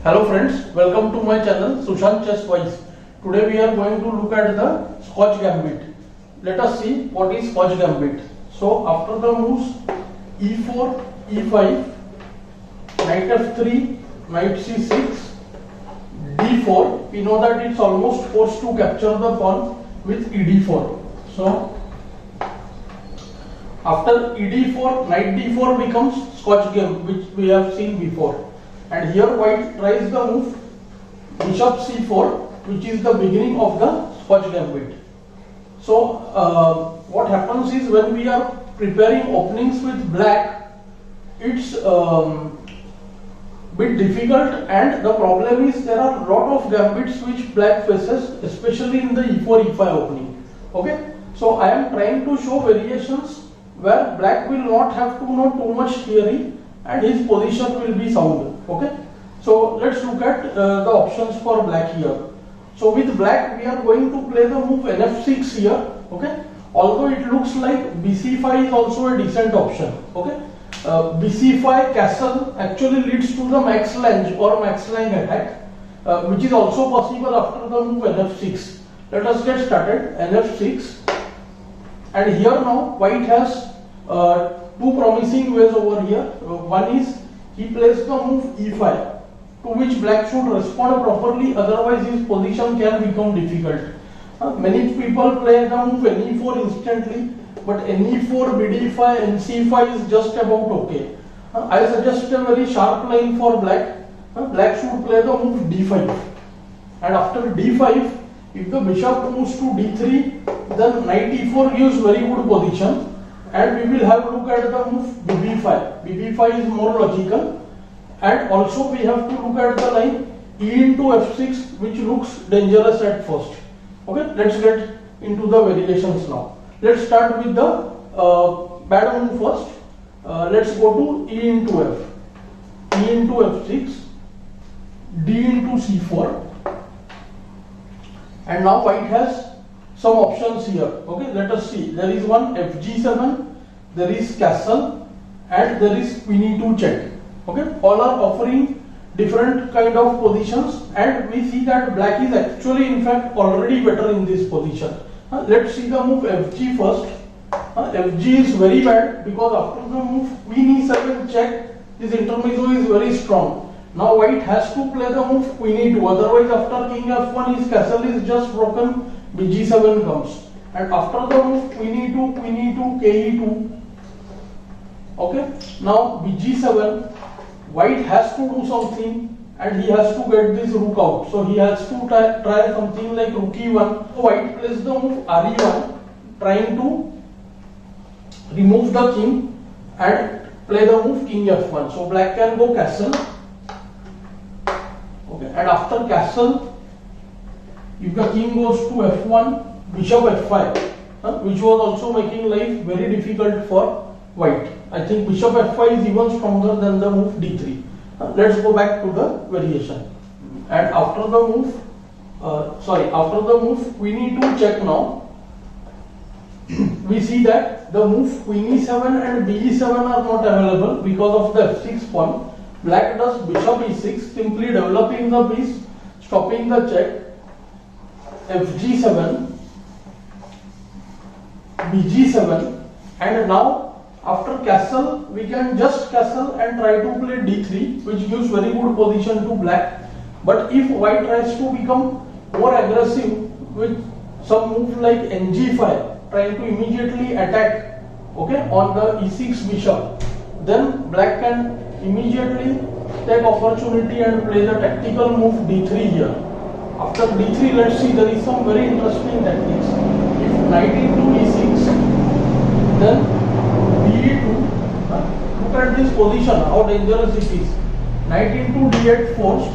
Hello friends, welcome to my channel Sushant Chess Wise. Today we are going to look at the Scotch Gambit. Let us see what is Scotch Gambit. So after the moves e4, e5, knight f3, knight c6, d4, we know that it's almost forced to capture the pawn with ed4. So after ed4, knight d4 becomes Scotch Gambit, which we have seen before. And here white tries the move bishop c4, which is the beginning of the Scotch Gambit. So what happens is, when we are preparing openings with black, it's bit difficult, and the problem is there are a lot of gambits which black faces, especially in the e4 e5 opening. Okay, so I am trying to show variations where black will not have to know too much theory and his position will be sound. Okay, so let's look at the options for black here. So with black we are going to play the move nf6 here. Okay, although it looks like bc5 is also a decent option. Okay, bc5 castle actually leads to the max lange or max line attack, which is also possible after the move nf6. Let us get started. Nf6, and here now white has two promising ways over here. One is he plays the move e5, to which black should respond properly, otherwise his position can become difficult. Many people play the move ne4 instantly, but ne4, bd5, nc5 is just about okay. I suggest a very sharp line for black. Black should play the move d5, and after d5, if the bishop moves to d3, then knight e4 gives very good position. And we will have a look at the move bb5. bb5 is more logical, and also we have to look at the line e into f6, which looks dangerous at first. Okay, let's get into the variations now. Let's start with the bad move first. Let's go to e into f, e into f6, d into c4, and now white has some options here. Okay, let us see. There is one fg7, there is castle, and there is queen e2 check. Okay, all are offering different kind of positions, and we see that black is actually in fact already better in this position. Let's see the move fg first. Fg is very bad because after the move queen e7 check, this intermezzo is very strong. Now white has to play the move queen e2, otherwise after king f1 his castle is just broken. bg7 comes, and after the move queen e2, ke2. Okay, now bg7, white has to do something, and he has to get this rook out. So he has to try something like rook e1. So white plays the move re1, trying to remove the king and play the move king f1. So black can go castle. Okay, and after castle, if the king goes to f1, bishop f5, which was also making life very difficult for white. I think bishop f5 is even stronger than the move d3. Let's go back to the variation. And after the move, after the move queen e2 check now, we see that the move queen e7 and be7 are not available because of the f6 pawn. Black does bishop e6, simply developing the piece, stopping the check. fg7, bg7, and now after castle we can just castle and try to play d3, which gives very good position to black. But if white tries to become more aggressive with some move like ng5, trying to immediately attack, okay, on the e6 bishop, then black can immediately take opportunity and play the tactical move d3 here. After d3, let's see, there is some very interesting tactics. If knight into e6, then d2, look at this position, how dangerous it is. Knight into d8 forced,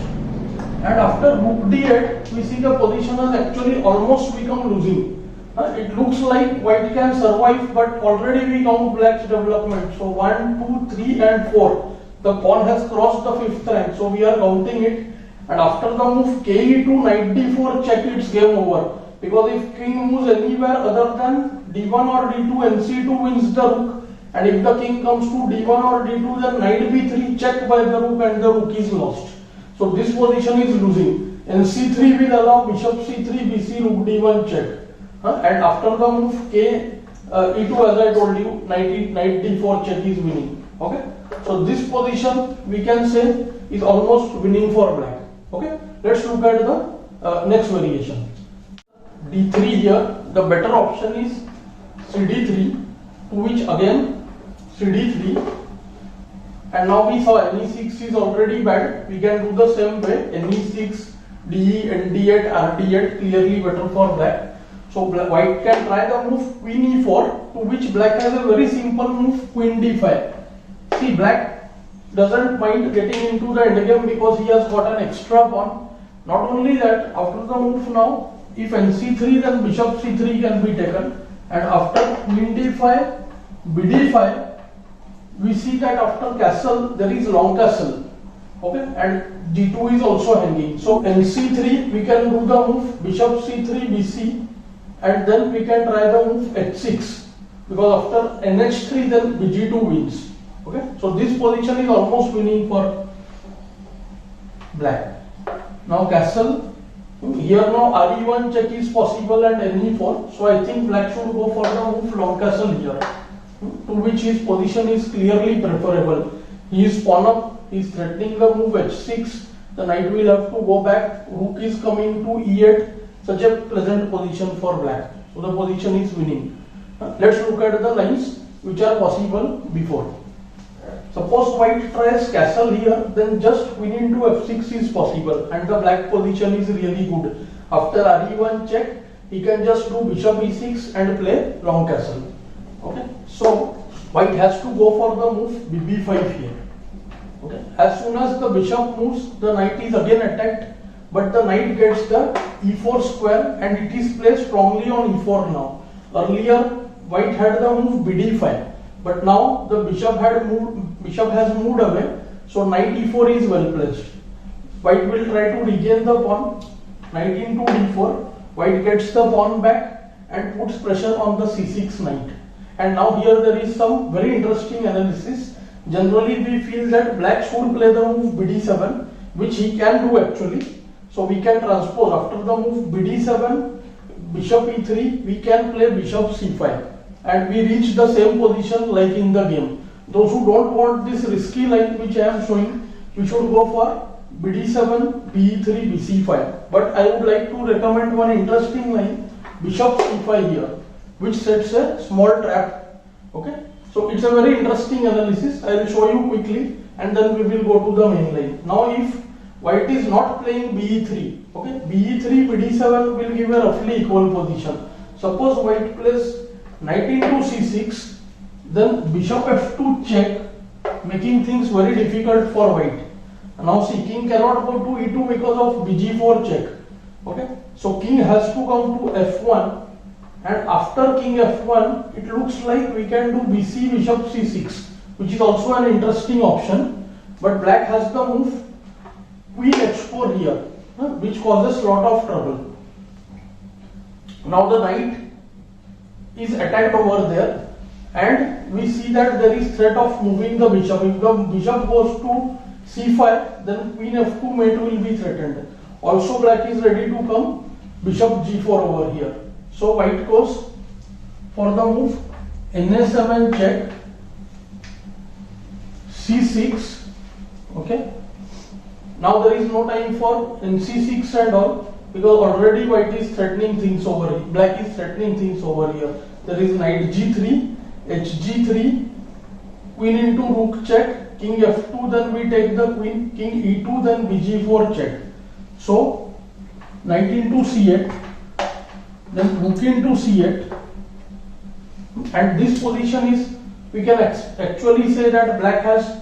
and after rook d8, we see the position has actually almost become losing. It looks like white can survive, but already we count black's development. So 1, 2, 3 and 4. The pawn has crossed the 5th rank, so we are counting it. And after the move ke2, knight d4 check, it's game over. Because if king moves anywhere other than d1 or d2, nc2 wins the rook. And if the king comes to d1 or d2, then knight b3 check by the rook and the rook is lost. So this position is losing, and c3 will allow bishop c3, bc, rook d1 check. And after the move k e2, as I told you, knight d4 check is winning. Okay, so this position we can say is almost winning for black. Okay, let's look at the next variation. d3 here, the better option is cd3, to which again cd3, and now we saw ne6 is already bad. We can do the same way, ne6, de, nd8, rd8, clearly better for black. So white can try the move queen e4, to which black has a very simple move, queen d5. See, black doesn't mind getting into the endgame because he has got an extra pawn. Not only that, after the move now, if nc3, then bishop c3 can be taken, and after queen d5, bd5, we see that after castle there is long castle. Okay, and g2 is also hanging. So nc3 we can do the move bishop c3, bc, and then we can try the move h6, because after nh3 then bg2 wins. Okay, so this position is almost winning for black. Now castle. Here now re1 check is possible and ne4, so I think black should go for the move long castle here, to which his position is clearly preferable. He is pawn up, he is threatening the move h6, the knight will have to go back, rook is coming to e8, such a pleasant position for black, so the position is winning. Let's look at the lines which are possible before. Suppose white tries castle here, then just queen into f6 is possible, and the black position is really good. After re1 check, he can just do bishop e6 and play long castle. Okay, so white has to go for the move bb5 here. Okay, as soon as the bishop moves, the knight is again attacked, but the knight gets the e4 square and it is placed strongly on e4 now. Earlier, white had the move bd5. But now the bishop has moved away, so knight e4 is well placed. White will try to regain the pawn, knight into d4, white gets the pawn back and puts pressure on the c6 knight. And now here there is some very interesting analysis. Generally we feel that black should play the move bd7, which he can do actually. So we can transpose after the move bd7, bishop e3, we can play bishop c5. And we reach the same position like in the game. Those who don't want this risky line which I am showing, we should go for bd7, be3, bc5. But I would like to recommend one interesting line, bishop c5 here, which sets a small trap. Okay, so it's a very interesting analysis. I will show you quickly and then we will go to the main line. Now if white is not playing be3, okay, be3, bd7 will give a roughly equal position. Suppose white plays knight into c6, then bishop f2 check, making things very difficult for white. Now see, king cannot go to e2 because of bg4 check. Okay, so king has to come to f1, and after king f1, it looks like we can do bc, bishop c6, which is also an interesting option. But black has the move queen h4 here, which causes lot of trouble. Now the knight is attacked over there, and we see that there is threat of moving the bishop. If the bishop goes to c5, then queen f2 mate will be threatened. Also black is ready to come bishop g4 over here. So white goes for the move na7 check, c6. Okay, now there is no time for nc6 and all, because already white is threatening things over here, black is threatening things over here. There is knight g3, hg3, queen into rook check, king f2, then we take the queen, king e2, then bg4 check. So knight into c8, then rook into c8, and this position is, we can actually say that black has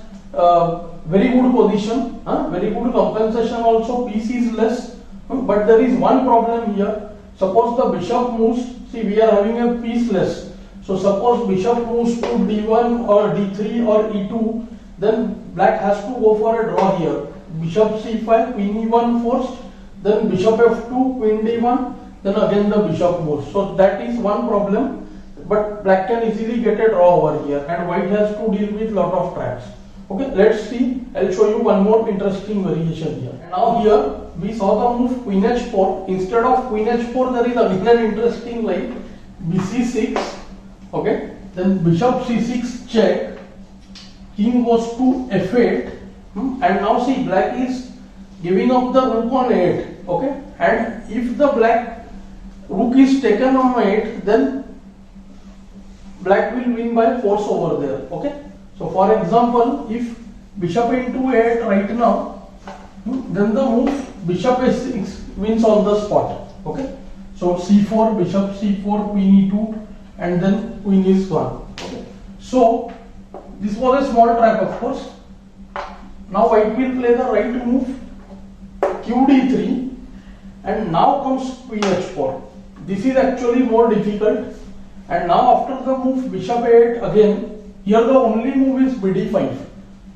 very good position, very good compensation also, piece is less, but there is one problem here. Suppose the bishop moves, see we are having a piece less, so suppose bishop moves to d1 or d3 or e2, then black has to go for a draw here. Bishop c5, queen e1 forced, then bishop f2, queen d1, then again the bishop moves. So that is one problem, but black can easily get a draw over here, and white has to deal with lot of traps. Okay, let's see. I'll show you one more interesting variation here. And now here we saw the move queen h4. Instead of queen h4, there is again an interesting line bc6. Okay, then bishop c6 check, king goes to f8, and now see black is giving up the rook on 8. Okay, and if the black rook is taken on 8, then black will win by force over there. Okay, so for example, if bishop into 8 right now, then the move bishop h6 wins on the spot. Okay, so c4, bishop c4, queen e2, and then queen is gone. Okay, so this was a small trap, of course. Now white will play the right move qd3, and now comes queen h4. This is actually more difficult. And now after the move bishop a8, again here the only move is bd5,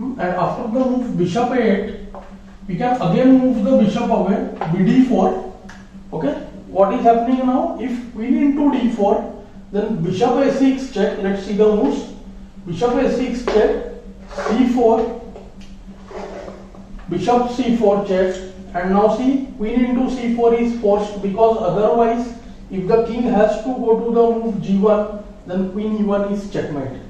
and after the move bishop a8, we can again move the bishop away, bd4. Okay, what is happening now? If queen into d4, then bishop a6 check. Let's see the moves. Bishop a6 check, c4, bishop c4 check, and now see queen into c4 is forced, because otherwise if the king has to go to the move g1, then queen e1 is checkmate.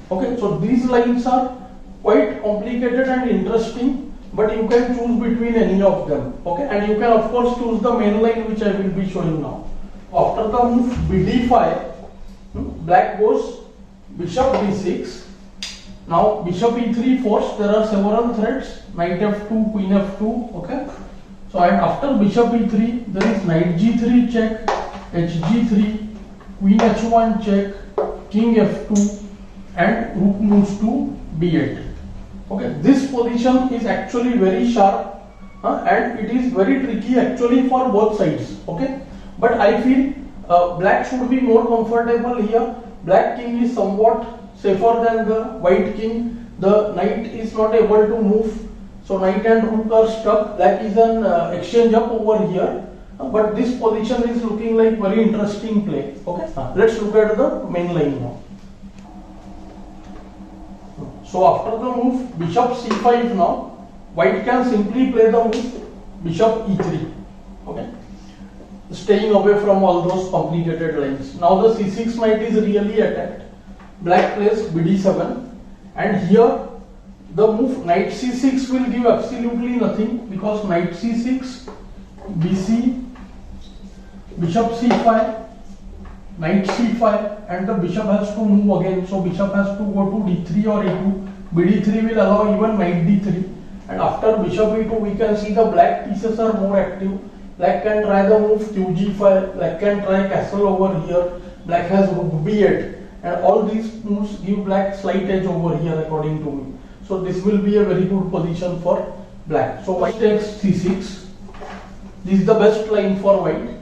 Okay, so these lines are quite complicated and interesting, but you can choose between any of them. Okay, and you can of course choose the main line, which I will be showing now. After the move bd5, black goes bishop b6. Now bishop e3 forced. There are several threats: knight f2, queen f2. Okay, so and after bishop e3, there is knight g3 check, hg3, queen h1 check, king f2, and rook moves to b8. Okay, this position is actually very sharp, and it is very tricky actually for both sides. Okay, but I feel black should be more comfortable here. Black king is somewhat safer than the white king. The knight is not able to move, so knight and rook are stuck. Black is an exchange up over here, but this position is looking like very interesting play. Okay, let's look at the main line now. So after the move bishop c5, now white can simply play the move bishop e3. Okay, staying away from all those complicated lines. Now the c6 knight is really attacked. Black plays bd7, and here the move knight c6 will give absolutely nothing, because knight c6, bc, bishop c5, knight c5, and the bishop has to move again. So bishop has to go to d3 or a2. bd3 will allow even knight d3, and after bishop e2 we can see the black pieces are more active. Black can try the move qg5, black can try castle over here, black has rook b8, and all these moves give black slight edge over here according to me. So this will be a very good position for black. So white takes c6. This is the best line for white,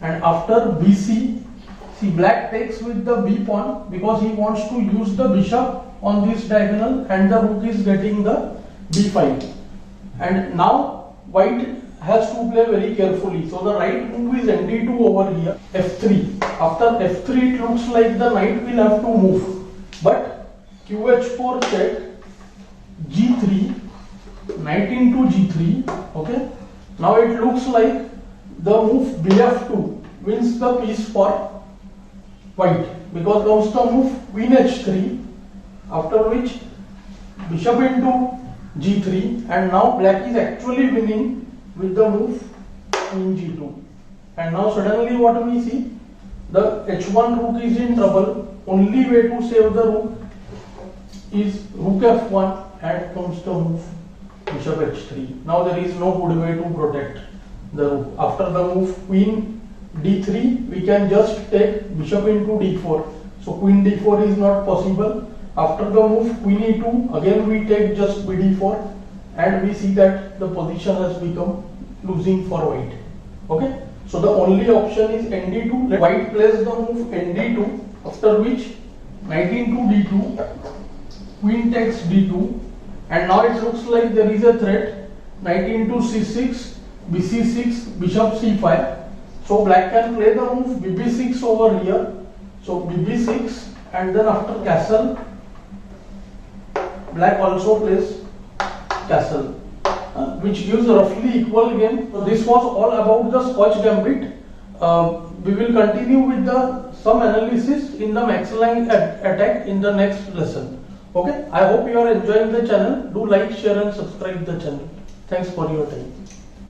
and after bc, see black takes with the b pawn, because he wants to use the bishop on this diagonal, and the rook is getting the b5. And now white has to play very carefully. So the right move is nd2 over here, f3. After f3 it looks like the knight will have to move, but qh4 check, g3, knight into g3. Okay, now it looks like the move bf2 wins the piece for white, because comes the move queen h3, after which bishop into g3, and now black is actually winning with the move queen g2. And now suddenly what we see, the h1 rook is in trouble. Only way to save the rook is rook f1, and comes the move bishop h3. Now there is no good way to protect the rook. After the move queen d3, we can just take bishop into d4. So queen d4 is not possible. After the move queen e2, again we take just bd4, and we see that the position has become losing for white. Okay, so the only option is nd2. White plays the move nd2, after which knight into d2, queen takes d2, and now it looks like there is a threat: knight into c6, bc6, bishop c5. So black can play the move bb6 over here. So bb6, and then after castle, black also plays castle, which gives a roughly equal game. So this was all about the Scotch Gambit. We will continue with some analysis in the max line attack in the next lesson. Okay, I hope you are enjoying the channel. Do like, share and subscribe the channel. Thanks for your time.